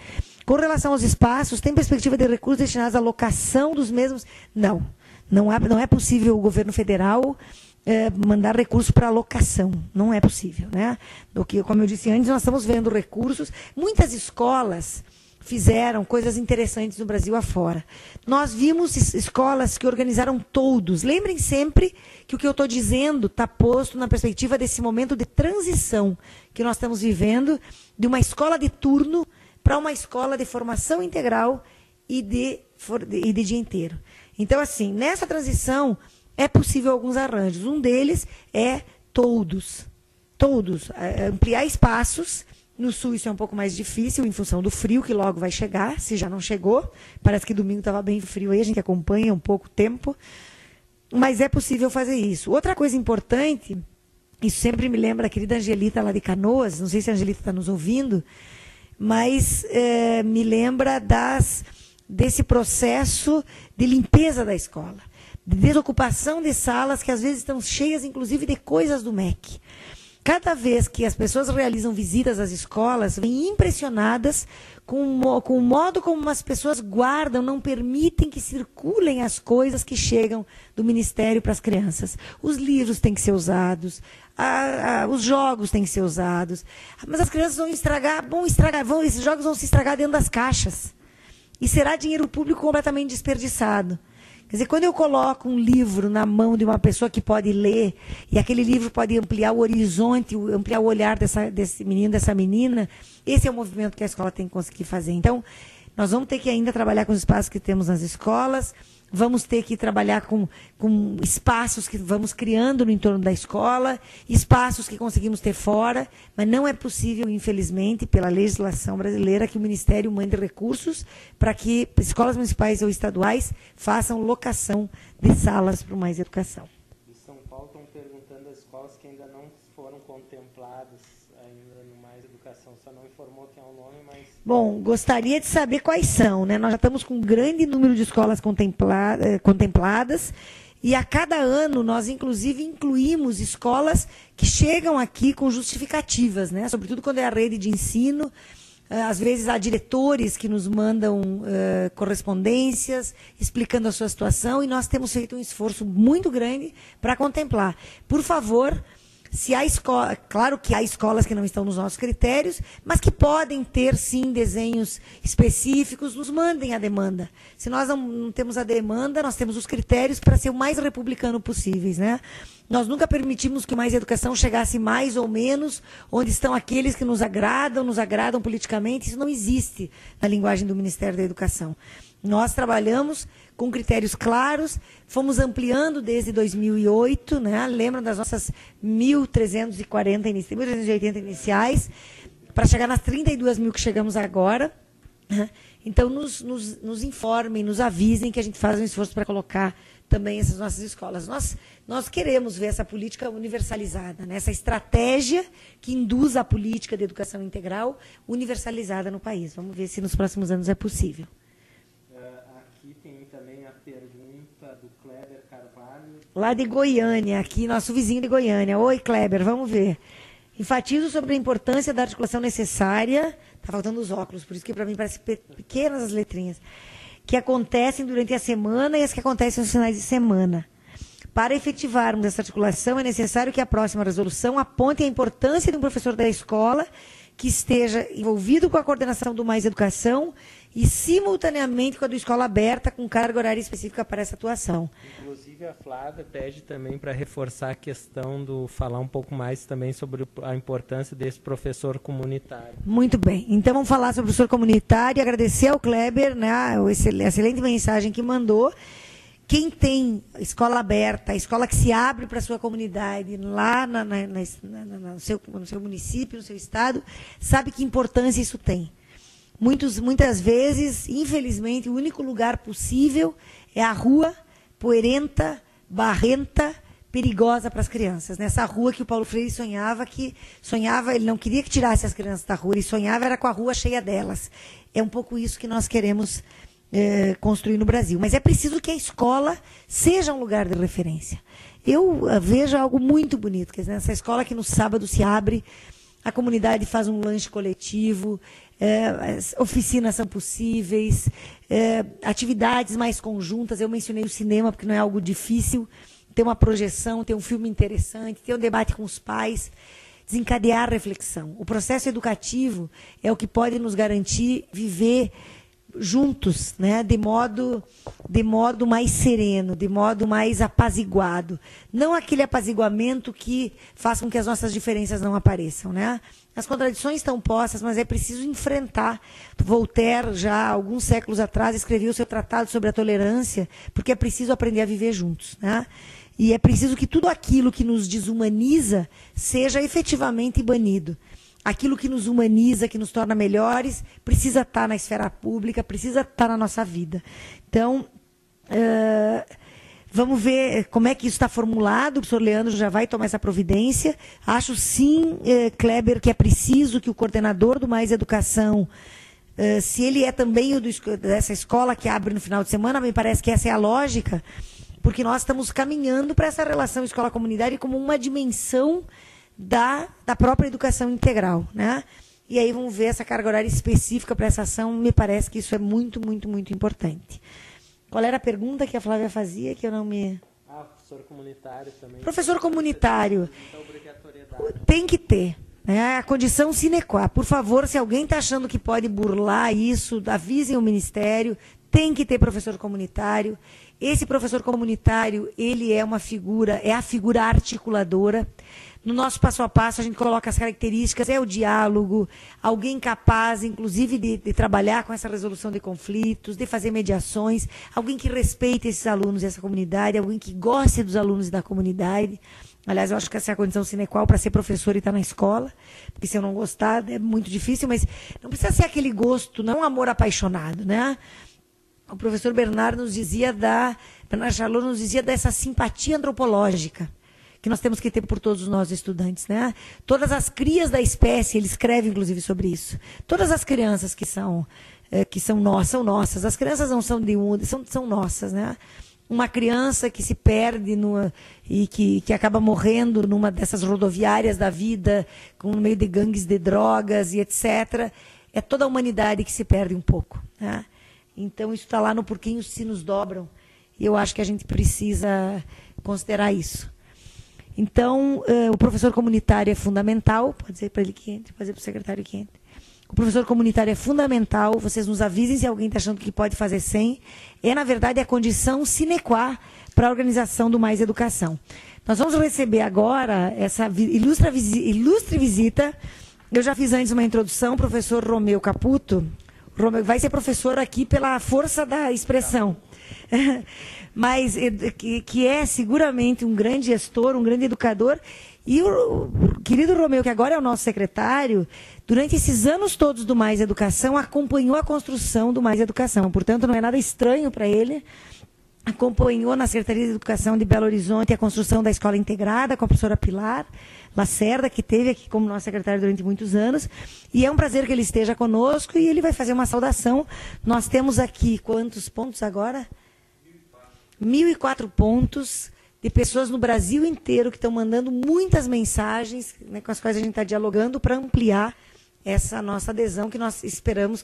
Com relação aos espaços, tem perspectiva de recursos destinados à locação dos mesmos? Não. Não é possível o governo federal mandar recursos para alocação. Não é possível, né? Como eu disse antes, nós estamos vendo recursos. Muitas escolas fizeram coisas interessantes no Brasil afora. Nós vimos escolas que organizaram todos. Lembrem sempre que o que eu estou dizendo está posto na perspectiva desse momento de transição que nós estamos vivendo, de uma escola de turno para uma escola de formação integral e de dia inteiro. Então, assim, nessa transição é possível alguns arranjos. Um deles é todos, ampliar espaços. No sul isso é um pouco mais difícil, em função do frio que logo vai chegar, se já não chegou. Parece que domingo estava bem frio aí, a gente acompanha um pouco o tempo. Mas é possível fazer isso. Outra coisa importante, isso sempre me lembra a querida Angelita lá de Canoas, não sei se a Angelita está nos ouvindo, mas me lembra desse processo de limpeza da escola, de desocupação de salas que às vezes estão cheias, inclusive, de coisas do MEC. Cada vez que as pessoas realizam visitas às escolas, vêm impressionadas com o modo como as pessoas guardam, não permitem que circulem as coisas que chegam do Ministério para as crianças. Os livros têm que ser usados, os jogos têm que ser usados, mas as crianças vão estragar, esses jogos vão se estragar dentro das caixas. E será dinheiro público completamente desperdiçado. Quer dizer, quando eu coloco um livro na mão de uma pessoa que pode ler, e aquele livro pode ampliar o horizonte, ampliar o olhar desse menino, dessa menina, esse é o movimento que a escola tem que conseguir fazer. Então, nós vamos ter que ainda trabalhar com os espaços que temos nas escolas, vamos ter que trabalhar com espaços que vamos criando no entorno da escola, espaços que conseguimos ter fora, mas não é possível, infelizmente, pela legislação brasileira, que o Ministério mande recursos para que escolas municipais ou estaduais façam locação de salas para Mais Educação. De São Paulo estão perguntando as escolas que ainda não foram contempladas ainda no Mais Educação, só não informou que é um nome, mas... Bom, gostaria de saber quais são, né? Nós já estamos com um grande número de escolas contempladas E a cada ano nós, inclusive, incluímos escolas que chegam aqui com justificativas, né? Sobretudo quando é a rede de ensino. Às vezes há diretores que nos mandam correspondências explicando a sua situação, e nós temos feito um esforço muito grande para contemplar. Por favor, se há escola, claro que há escolas que não estão nos nossos critérios, mas que podem ter, sim, desenhos específicos, nos mandem a demanda. Se nós não temos a demanda, nós temos os critérios para ser o mais republicano possíveis, né? Nós nunca permitimos que Mais Educação chegasse mais ou menos onde estão aqueles que nos agradam politicamente. Isso não existe na linguagem do Ministério da Educação. Nós trabalhamos com critérios claros, fomos ampliando desde 2008, né? Lembram das nossas 1.380 iniciais, para chegar nas 32 mil que chegamos agora, né? Então, nos informem, nos avisem que a gente faz um esforço para colocar também essas nossas escolas. Nós queremos ver essa política universalizada, né? Essa estratégia que induz a política de educação integral universalizada no país. Vamos ver se nos próximos anos é possível. Aqui tem também a pergunta do Kleber Carvalho. Lá de Goiânia, aqui, nosso vizinho de Goiânia. Oi, Kleber, vamos ver. Enfatizo sobre a importância da articulação necessária. Está faltando os óculos, por isso que para mim parece pequenas as letrinhas. Que acontecem durante a semana e as que acontecem nos finais de semana. Para efetivarmos essa articulação, é necessário que a próxima resolução aponte a importância de um professor da escola que esteja envolvido com a coordenação do Mais Educação e, simultaneamente, com a do Escola Aberta, com carga horária específica para essa atuação. Inclusive, a Flávia pede também para reforçar a questão do falar um pouco mais também sobre a importância desse professor comunitário. Muito bem. Então, vamos falar sobre o professor comunitário e agradecer ao Kleber, né, a excelente mensagem que mandou. Quem tem escola aberta, a escola que se abre para a sua comunidade, lá no seu município, no seu estado, sabe que importância isso tem. Muitas vezes, infelizmente, o único lugar possível é a rua poeirenta, barrenta, perigosa para as crianças. Nessa rua que o Paulo Freire sonhava, ele não queria que tirasse as crianças da rua, ele sonhava era com a rua cheia delas. É um pouco isso que nós queremos construir no Brasil. Mas é preciso que a escola seja um lugar de referência. Eu vejo algo muito bonito, quer dizer, nessa escola que no sábado se abre, a comunidade faz um lanche coletivo, as oficinas são possíveis, atividades mais conjuntas. Eu mencionei o cinema porque não é algo difícil, ter uma projeção, ter um filme interessante, ter um debate com os pais, desencadear a reflexão. O processo educativo é o que pode nos garantir viver juntos, né, de modo mais sereno, de modo mais apaziguado. Não aquele apaziguamento que faça com que as nossas diferenças não apareçam, né? As contradições estão postas, mas é preciso enfrentar. Voltaire, já há alguns séculos atrás, escreveu o seu tratado sobre a tolerância, porque é preciso aprender a viver juntos, né? E é preciso que tudo aquilo que nos desumaniza seja efetivamente banido. Aquilo que nos humaniza, que nos torna melhores, precisa estar na esfera pública, precisa estar na nossa vida. Então, vamos ver como é que isso está formulado. O professor Leandro já vai tomar essa providência. Acho sim, Kleber, que é preciso que o coordenador do Mais Educação, se ele é também dessa escola que abre no final de semana, me parece que essa é a lógica, porque nós estamos caminhando para essa relação escola-comunidade como uma dimensão da própria educação integral, né? E aí vamos ver essa carga horária específica para essa ação. Me parece que isso é muito, muito, muito importante. Qual era a pergunta que a Flávia fazia que eu não me... Professor comunitário também. Professor comunitário. Tem que ter, né? A condição sine qua. Por favor, se alguém está achando que pode burlar isso, avisem o Ministério. Tem que ter professor comunitário. Esse professor comunitário, ele é a figura articuladora. No nosso passo a passo, a gente coloca as características, é o diálogo, alguém capaz, inclusive, de trabalhar com essa resolução de conflitos, de fazer mediações, alguém que respeite esses alunos e essa comunidade, alguém que goste dos alunos e da comunidade. Aliás, eu acho que essa é a condição sine qua para ser professor e estar na escola, porque se eu não gostar, é muito difícil, mas não precisa ser aquele gosto, não um amor apaixonado, né? O professor Bernard Charlot nos dizia dessa simpatia antropológica que nós temos que ter por todos os nossos estudantes, né? Todas as crias da espécie, ele escreve inclusive sobre isso. Todas as crianças que são nossas. As crianças não são de um, são nossas, né? uma criança que se perde e que acaba morrendo numa dessas rodoviárias da vida, no meio de gangues de drogas e etc., é toda a humanidade que se perde um pouco. Né? Então, isso está lá no Porquê os Sinos Dobram. E eu acho que a gente precisa considerar isso. Então, o professor comunitário é fundamental. Pode dizer para ele que entre, pode dizer para o secretário que entre. O professor comunitário é fundamental. Vocês nos avisem se alguém está achando que pode fazer sem. Na verdade, a condição sine qua para a organização do Mais Educação. Nós vamos receber agora essa ilustre visita. Eu já fiz antes uma introdução, o professor Romeu Caputo. Romeu vai ser professor aqui pela força da expressão. Mas que é seguramente um grande gestor, um grande educador. E o querido Romeu, que agora é o nosso secretário, durante esses anos todos do Mais Educação, acompanhou a construção do Mais Educação. Portanto, não é nada estranho para ele. Acompanhou na Secretaria de Educação de Belo Horizonte a construção da Escola Integrada com a professora Pilar Lacerda, que esteve aqui como nosso secretário durante muitos anos. E é um prazer que ele esteja conosco e ele vai fazer uma saudação. Nós temos aqui quantos pontos agora? 1.004 pontos de pessoas no Brasil inteiro que estão mandando muitas mensagens, né, com as quais a gente está dialogando para ampliar essa nossa adesão, que nós esperamos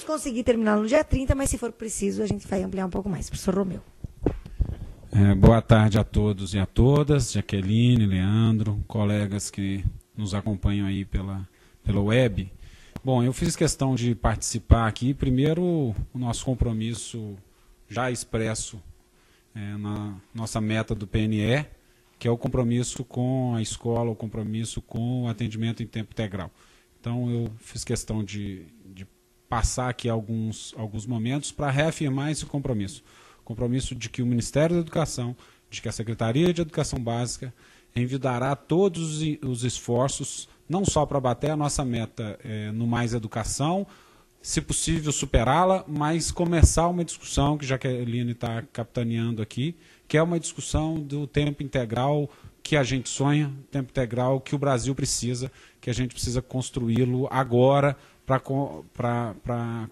conseguir terminar no dia 30, mas se for preciso a gente vai ampliar um pouco mais. Professor Romeu. Boa tarde a todos e a todas, Jaqueline, Leandro, colegas que nos acompanham aí pela web. Bom, eu fiz questão de participar aqui, primeiro o nosso compromisso já expresso na nossa meta do PNE, que é o compromisso com a escola, o compromisso com o atendimento em tempo integral. Então, eu fiz questão de passar aqui alguns momentos para reafirmar esse compromisso. Compromisso de que o Ministério da Educação, de que a Secretaria de Educação Básica envidará todos os esforços, não só para bater a nossa meta no Mais Educação, se possível superá-la, mas começar uma discussão que Jaqueline está capitaneando aqui, que é uma discussão do tempo integral que a gente sonha, tempo integral que o Brasil precisa, que a gente precisa construí-lo agora para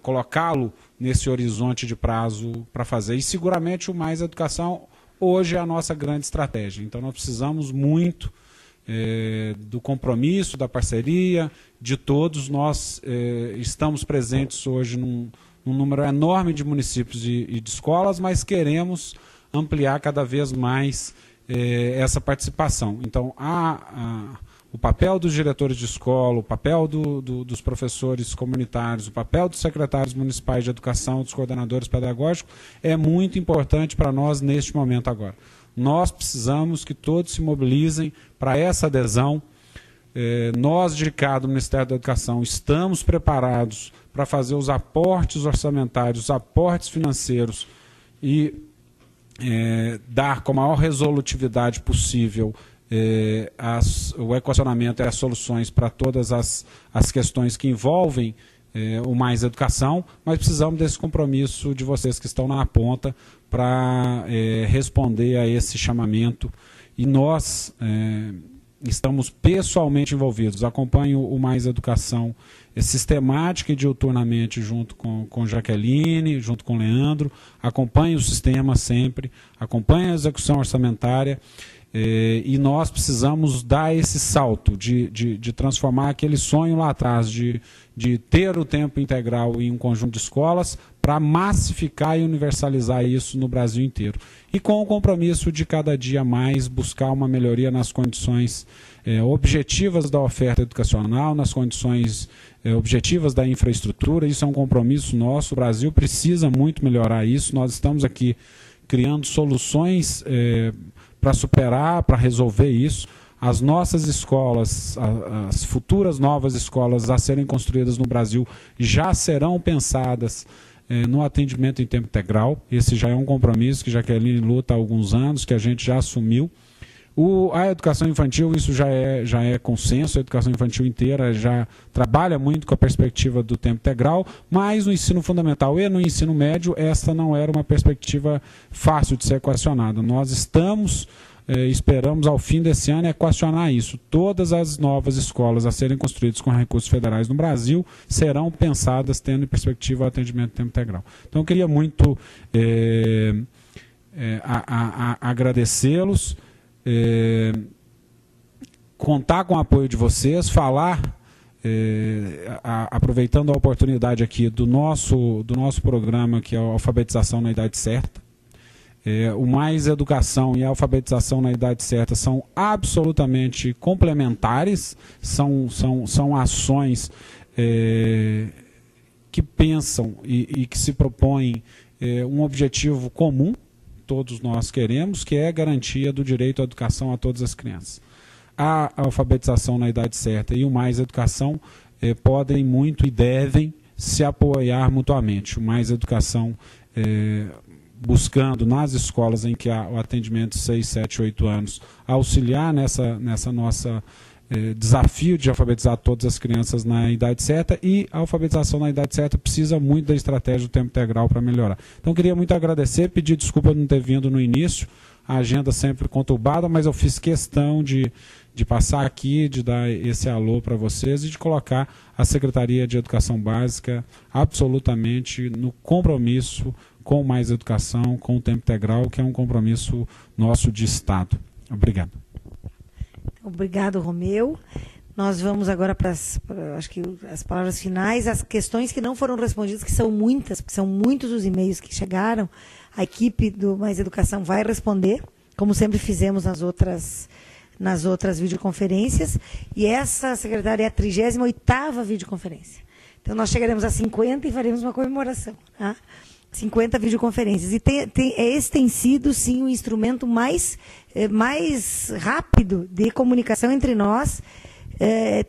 colocá-lo nesse horizonte de prazo para fazer. E seguramente o Mais Educação hoje é a nossa grande estratégia. Então nós precisamos muito do compromisso, da parceria, de todos. Nós estamos presentes hoje num número enorme de municípios e de escolas, mas queremos ampliar cada vez mais essa participação. Então, o papel dos diretores de escola, o papel dos professores comunitários, o papel dos secretários municipais de educação, dos coordenadores pedagógicos, é muito importante para nós neste momento agora. Nós precisamos que todos se mobilizem para essa adesão. Nós, de cá do Ministério da Educação, estamos preparados para fazer os aportes orçamentários, os aportes financeiros e dar com a maior resolutividade possível o equacionamento e as soluções para todas as questões que envolvem o Mais Educação, mas precisamos desse compromisso de vocês que estão na ponta para responder a esse chamamento. E nós estamos pessoalmente envolvidos. Acompanho o Mais Educação sistemática e diuturnamente junto com Jaqueline, junto com Leandro, acompanho o sistema sempre, acompanho a execução orçamentária. E nós precisamos dar esse salto de transformar aquele sonho lá atrás de ter o tempo integral em um conjunto de escolas para massificar e universalizar isso no Brasil inteiro. E com o compromisso de cada dia mais buscar uma melhoria nas condições objetivas da oferta educacional, nas condições objetivas da infraestrutura. Isso é um compromisso nosso, o Brasil precisa muito melhorar isso. Nós estamos aqui criando soluções para superar, para resolver isso. As nossas escolas, as futuras novas escolas a serem construídas no Brasil já serão pensadas no atendimento em tempo integral. Esse já é um compromisso que Jaqueline luta há alguns anos, que a gente já assumiu. A educação infantil, isso já é consenso, a educação infantil inteira já trabalha muito com a perspectiva do tempo integral, mas no ensino fundamental e no ensino médio, esta não era uma perspectiva fácil de ser equacionada. Nós estamos esperamos ao fim desse ano equacionar isso. Todas as novas escolas a serem construídas com recursos federais no Brasil serão pensadas tendo em perspectiva o atendimento em tempo integral. Então eu queria muito agradecê-los, contar com o apoio de vocês, falar, aproveitando a oportunidade aqui do nosso programa, que é a alfabetização na idade certa. O Mais Educação e a alfabetização na idade certa são absolutamente complementares, são ações que pensam e que se propõem um objetivo comum, todos nós queremos, que é a garantia do direito à educação a todas as crianças. A alfabetização na idade certa e o Mais Educação podem muito e devem se apoiar mutuamente. O Mais Educação buscando nas escolas em que há o atendimento 6, 7, 8 anos, auxiliar nessa nossa desafio de alfabetizar todas as crianças na idade certa, e a alfabetização na idade certa precisa muito da estratégia do tempo integral para melhorar. Então, queria muito agradecer, pedir desculpa por não ter vindo no início, a agenda sempre conturbada, mas eu fiz questão de passar aqui, de dar esse alô para vocês e de colocar a Secretaria de Educação Básica absolutamente no compromisso com Mais Educação, com o tempo integral, que é um compromisso nosso de Estado. Obrigado. Obrigado, Romeu. Nós vamos agora para acho que as palavras finais, as questões que não foram respondidas, que são muitas, porque são muitos os e-mails que chegaram. A equipe do Mais Educação vai responder, como sempre fizemos nas outras videoconferências. E essa, secretária, é a 38ª videoconferência. Então, nós chegaremos a 50 e faremos uma comemoração, tá? 50 videoconferências. E esse tem sido, sim, o instrumento mais rápido de comunicação entre nós.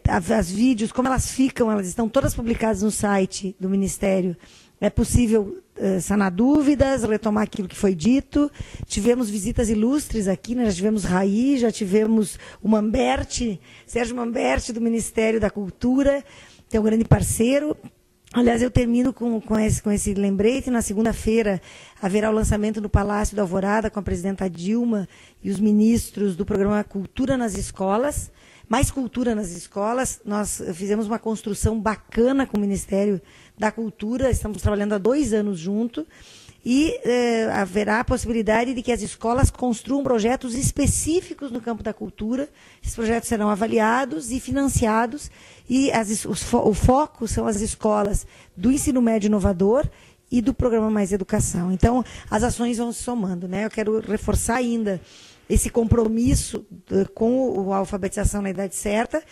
As vídeos, como elas ficam, elas estão todas publicadas no site do Ministério. É possível sanar dúvidas, retomar aquilo que foi dito. Tivemos visitas ilustres aqui, né? Já tivemos Raí, já tivemos o Mamberti, Sérgio Mamberti, do Ministério da Cultura, que é um grande parceiro. Aliás, eu termino com esse lembrete. Na segunda-feira haverá o lançamento no Palácio da Alvorada com a presidenta Dilma e os ministros do programa Cultura nas Escolas. Mais Cultura nas Escolas. Nós fizemos uma construção bacana com o Ministério da Cultura, estamos trabalhando há 2 anos junto, e haverá a possibilidade de que as escolas construam projetos específicos no campo da cultura. Esses projetos serão avaliados e financiados, e o foco são as escolas do ensino médio inovador e do programa Mais Educação. Então, as ações vão se somando, né? Eu quero reforçar ainda esse compromisso com a alfabetização na idade certa,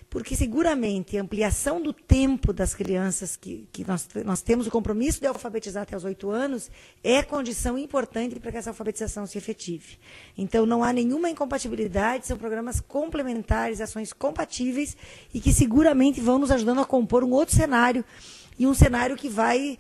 porque seguramente a ampliação do tempo das crianças, que nós temos o compromisso de alfabetizar até os 8 anos, é condição importante para que essa alfabetização se efetive. Então, não há nenhuma incompatibilidade, são programas complementares, ações compatíveis, e que seguramente vão nos ajudando a compor um outro cenário, e um cenário que vai,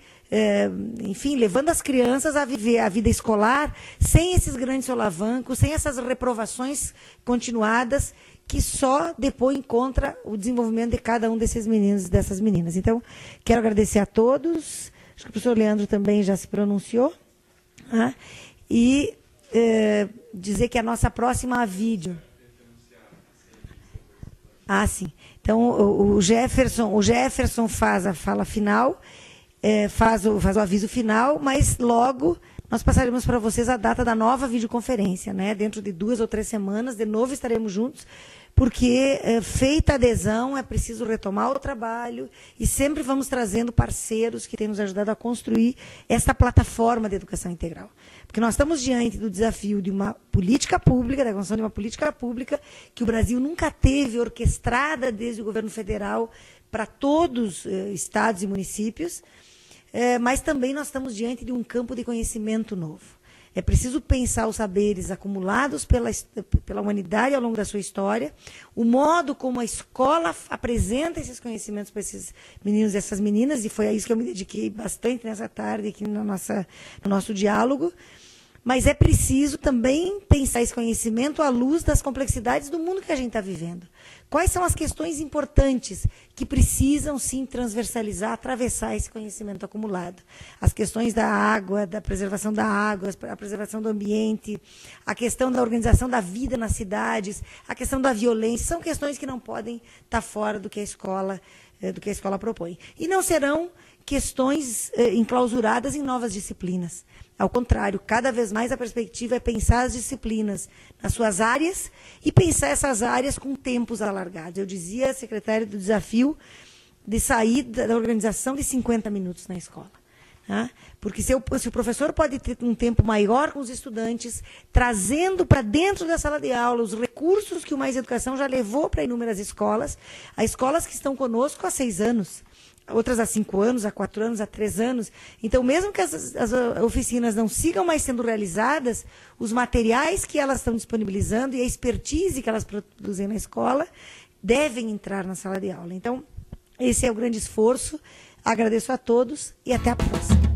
enfim, levando as crianças a viver a vida escolar sem esses grandes solavancos, sem essas reprovações continuadas, que só depõem contra o desenvolvimento de cada um desses meninos e dessas meninas. Então, quero agradecer a todos. Acho que o professor Leandro também já se pronunciou. Né? E dizer que a nossa próxima vídeo... sim. Então, o Jefferson faz a fala final, faz o aviso final, mas logo nós passaremos para vocês a data da nova videoconferência, né? Dentro de 2 ou 3 semanas, de novo estaremos juntos, porque feita a adesão, é preciso retomar o trabalho, e sempre vamos trazendo parceiros que têm nos ajudado a construir esta plataforma de educação integral. Porque nós estamos diante do desafio de uma política pública, da construção de uma política pública que o Brasil nunca teve orquestrada desde o governo federal para todos os estados e municípios, mas também nós estamos diante de um campo de conhecimento novo. É preciso pensar os saberes acumulados pela humanidade ao longo da sua história, o modo como a escola apresenta esses conhecimentos para esses meninos e essas meninas, e foi a isso que eu me dediquei bastante nessa tarde aqui no nosso diálogo, mas é preciso também pensar esse conhecimento à luz das complexidades do mundo que a gente está vivendo. Quais são as questões importantes que precisam, sim, transversalizar, atravessar esse conhecimento acumulado? As questões da água, da preservação da água, a preservação do ambiente, a questão da organização da vida nas cidades, a questão da violência, são questões que não podem estar fora do que a escola propõe. E não serão questões enclausuradas em novas disciplinas. Ao contrário, cada vez mais a perspectiva é pensar as disciplinas nas suas áreas e pensar essas áreas com tempos alargados. Eu dizia, secretário, do desafio de sair da organização de 50 minutos na escola. Né? Porque se o professor pode ter um tempo maior com os estudantes, trazendo para dentro da sala de aula os recursos que o Mais Educação já levou para inúmeras escolas, há escolas que estão conosco há 6 anos, outras há 5 anos, há 4 anos, há 3 anos. Então, mesmo que as oficinas não sigam mais sendo realizadas, os materiais que elas estão disponibilizando e a expertise que elas produzem na escola devem entrar na sala de aula. Então, esse é o grande esforço. Agradeço a todos e até a próxima.